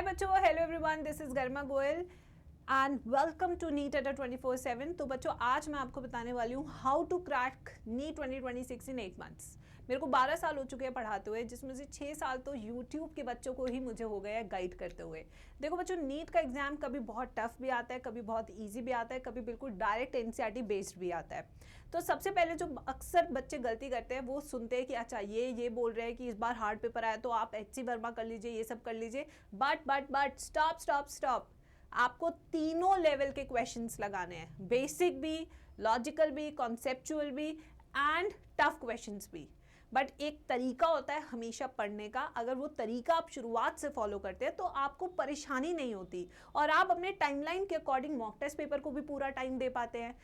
हाय बच्चों, hello everyone, this is Garima Goyal and welcome to NEET Adda 24/7। तो बच्चों, आज मैं आपको बताने वाली हूँ how to crack NEET 2026 in 8 months. मेरे को 12 साल हो चुके हैं पढ़ाते हुए, जिसमें से 6 साल तो यूट्यूब के बच्चों को ही मुझे हो गया है गाइड करते हुए। देखो बच्चों, नीट का एग्जाम कभी बहुत टफ भी आता है, कभी बहुत ईजी भी आता है, कभी बिल्कुल डायरेक्ट एनसीईआरटी बेस्ड भी आता है। तो सबसे पहले जो अक्सर बच्चे गलती करते हैं वो सुनते हैं कि अच्छा ये बोल रहे हैं कि इस बार हार्ड पेपर आया तो आप HC वर्मा कर लीजिए, ये सब कर लीजिए। But stop. आपको तीनों लेवल के क्वेश्चंस लगाने हैं, बेसिक भी, लॉजिकल भी, कॉन्सेप्चुअल भी एंड टफ क्वेश्चंस भी। बट एक तरीका होता है हमेशा पढ़ने का, अगर वो तरीका आप शुरुआत से फॉलो करते हैं तो आपको परेशानी नहीं होती और आप अपने टाइमलाइन के अकॉर्डिंग मॉक टेस्ट पेपर को भी पूरा टाइम दे पाते हैं,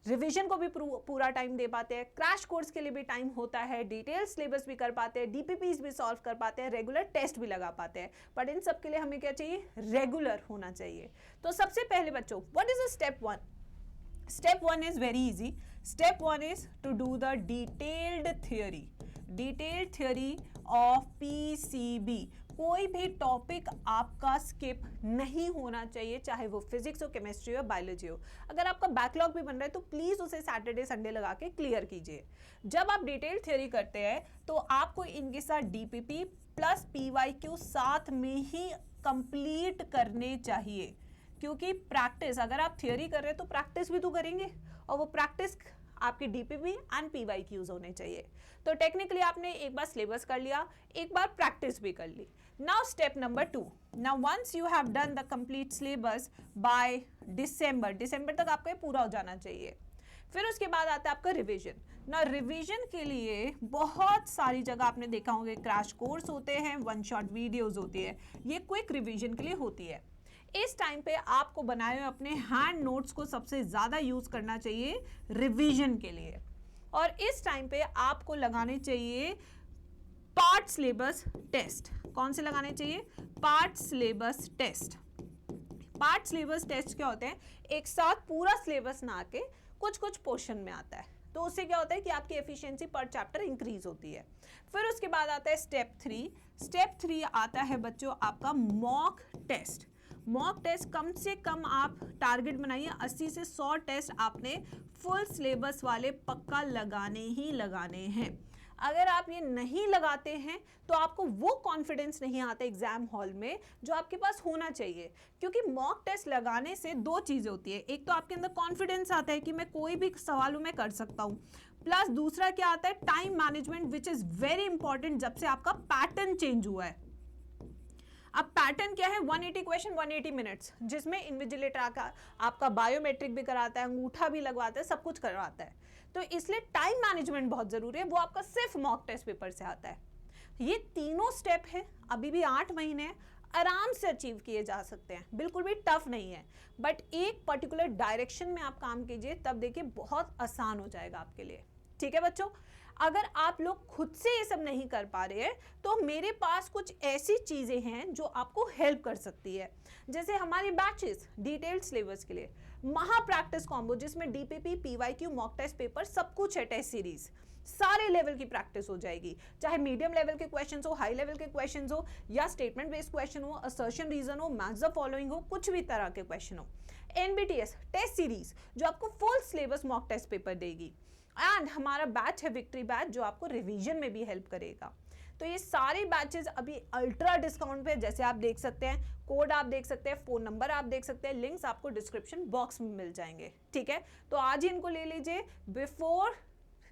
रिवीजन को भी पूरा टाइम दे पाते हैं, क्रैश कोर्स के लिए भी टाइम होता है, डिटेल सिलेबस भी कर पाते हैं, डीपीपीज भी सॉल्व कर पाते हैं, रेगुलर टेस्ट भी लगा पाते हैं। बट इन सब के लिए हमें क्या चाहिए? रेगुलर होना चाहिए। तो सबसे पहले बच्चों, what is step 1? Step 1 is very easy. Step 1 is to do the detailed theory of PCB. कोई भी टॉपिक आपका स्किप नहीं होना चाहिए, चाहे वो फिजिक्स हो, केमिस्ट्री हो, बायोलॉजी हो। अगर आपका बैकलॉग भी बन रहा है तो प्लीज उसे सैटरडे संडे लगा के क्लियर कीजिए। जब आप डिटेल थ्योरी करते हैं तो आपको इनके साथ DPP प्लस PYQ साथ में ही कंप्लीट करने चाहिए, क्योंकि प्रैक्टिस, अगर आप थियोरी कर रहे हैं तो प्रैक्टिस भी तो करेंगे और वो प्रैक्टिस आपकी DPP एंड PYQs होने चाहिए। तो टेक्निकली आपने एक बार सिलेबस कर लिया, एक बार प्रैक्टिस भी कर ली। Now step number 2, now once you have done the complete syllabus by December तक आपका पूरा हो जाना चाहिए। फिर उसके बाद आता है आपका रिवीजन। ना रिवीजन के लिए बहुत सारी जगह आपने देखा होंगे, क्रैश कोर्स होते हैं, वन शॉट वीडियोस होती है, ये क्विक रिवीजन के लिए होती है। इस टाइम पे आपको बनाए हुए अपने हैंड नोट्स को सबसे ज्यादा यूज करना चाहिए रिवीजन के लिए। और इस टाइम पे आपको लगाने चाहिए पार्ट सिलेबस टेस्ट। कौन से लगाने चाहिए? Part syllabus test. Part syllabus test क्या होते हैं? एक साथ पूरा सिलेबस ना आके कुछ कुछ पोर्शन में आता है, तो उससे क्या होता है कि आपकी एफिशिएंसी पर चैप्टर इंक्रीज होती है। फिर उसके बाद आता है स्टेप 3। स्टेप 3 आता है बच्चों आपका मॉक टेस्ट। मॉक टेस्ट कम से कम आप टारगेट बनाइए 80 से 100 टेस्ट आपने फुल सिलेबस वाले पक्का लगाने ही लगाने हैं। अगर आप ये नहीं लगाते हैं तो आपको वो कॉन्फिडेंस नहीं आता एग्जाम हॉल में जो आपके पास होना चाहिए, क्योंकि मॉक टेस्ट लगाने से दो चीजें होती है। एक तो आपके अंदर कॉन्फिडेंस आता है कि मैं कोई भी सवाल मैं कर सकता हूं, प्लस दूसरा क्या आता है? Time management, which is very important जब से आपका पैटर्न चेंज हुआ है। अब पैटर्न क्या है? 180 क्वेश्चन 180 मिनट्स, जिसमें इन्विजिलेटर आपका बायोमेट्रिक भी कराता है, अंगूठा भी लगवाता है, सब कुछ करवाता है। तो इसलिए टाइम मैनेजमेंट बहुत जरूरी है, वो आपका सिर्फ मॉक टेस्ट पेपर से आता है। ये तीनों स्टेप है, अभी भी 8 महीने हैं, आराम से अचीव किए जा सकते हैं, बिल्कुल भी टफ नहीं है। बट एक पर्टिकुलर डायरेक्शन में आप काम कीजिए, तब देखिए बहुत आसान हो जाएगा आपके लिए। ठीक है बच्चों, अगर आप लोग खुद से ये सब नहीं कर पा रहे हैं तो मेरे पास कुछ ऐसी चीजें हैं जो आपको हेल्प कर सकती है। जैसे हमारी बैचेस डिटेल्ड सिलेबस के लिए महा प्रैक्टिस कॉम्बो, जिसमें DPP, PYQ, mock test paper सब कुछ है, टेस्ट सीरीज, सारे लेवल की प्रैक्टिस हो जाएगी। चाहे मीडियम लेवल के क्वेश्चंस हो, हाई लेवल के क्वेश्चंस हो, या स्टेटमेंट बेस्ड क्वेश्चन हो, असर्शन रीजन हो, मैच द फॉलोइंग हो, कुछ भी तरह के क्वेश्चन हो। NBTS टेस्ट सीरीज जो आपको full syllabus mock test paper देगी, एंड हमारा बैच है विक्ट्री बैच जो आपको रिवीजन में भी हेल्प करेगा। तो ये सारे बैचेस अभी अल्ट्रा डिस्काउंट पे, जैसे आप देख सकते हैं, कोड आप देख सकते हैं, फोन नंबर आप देख सकते हैं, लिंक्स आपको डिस्क्रिप्शन बॉक्स में मिल जाएंगे। ठीक है, तो आज ही इनको ले लीजिए बिफोर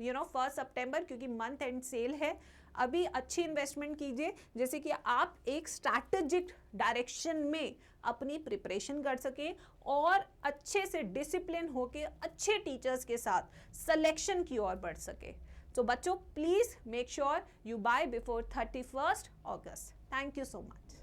1 सितंबर, क्योंकि मंथ एंड सेल है। अभी अच्छी इन्वेस्टमेंट कीजिए, जैसे कि आप एक स्ट्रैटेजिक डायरेक्शन में अपनी प्रिपरेशन कर सके और अच्छे से डिसिप्लिन होके अच्छे टीचर्स के साथ सिलेक्शन की ओर बढ़ सके। तो बच्चों, please make sure you buy before 31 August. Thank you so much.